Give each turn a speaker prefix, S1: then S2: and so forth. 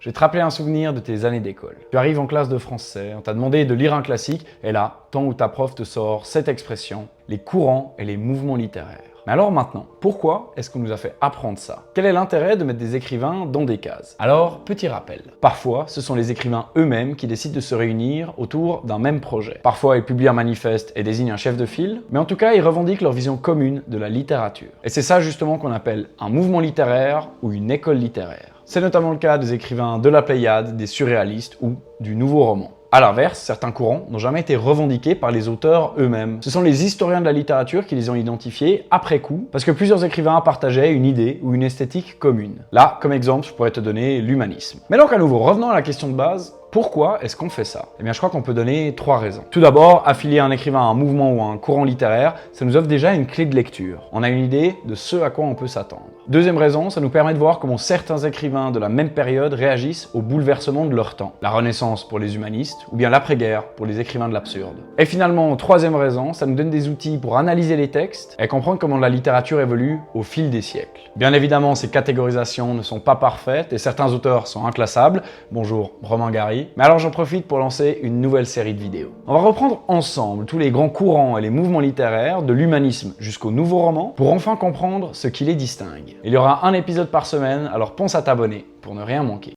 S1: Je vais te rappeler un souvenir de tes années d'école. Tu arrives en classe de français, on t'a demandé de lire un classique, et là, tant où ta prof te sort cette expression, les courants et les mouvements littéraires. Mais alors maintenant, pourquoi est-ce qu'on nous a fait apprendre ça? Quel est l'intérêt de mettre des écrivains dans des cases? Alors, petit rappel. Parfois, ce sont les écrivains eux-mêmes qui décident de se réunir autour d'un même projet. Parfois, ils publient un manifeste et désignent un chef de file, mais en tout cas, ils revendiquent leur vision commune de la littérature. Et c'est ça justement qu'on appelle un mouvement littéraire ou une école littéraire. C'est notamment le cas des écrivains de la Pléiade, des surréalistes ou du nouveau roman. A l'inverse, certains courants n'ont jamais été revendiqués par les auteurs eux-mêmes. Ce sont les historiens de la littérature qui les ont identifiés après coup, parce que plusieurs écrivains partageaient une idée ou une esthétique commune. Là, comme exemple, je pourrais te donner l'humanisme. Mais donc à nouveau, revenons à la question de base. Pourquoi est-ce qu'on fait ça? Eh bien, je crois qu'on peut donner 3 raisons. Tout d'abord, affilier un écrivain à un mouvement ou à un courant littéraire, ça nous offre déjà une clé de lecture. On a une idée de ce à quoi on peut s'attendre. Deuxième raison, ça nous permet de voir comment certains écrivains de la même période réagissent au bouleversement de leur temps. La Renaissance pour les humanistes, ou bien l'après-guerre pour les écrivains de l'absurde. Et finalement, troisième raison, ça nous donne des outils pour analyser les textes et comprendre comment la littérature évolue au fil des siècles. Bien évidemment, ces catégorisations ne sont pas parfaites et certains auteurs sont inclassables. Bonjour, Romain Gary. Mais alors j'en profite pour lancer une nouvelle série de vidéos. On va reprendre ensemble tous les grands courants et les mouvements littéraires, de l'humanisme jusqu'au nouveau roman, pour enfin comprendre ce qui les distingue. Il y aura un épisode par semaine, alors pense à t'abonner pour ne rien manquer.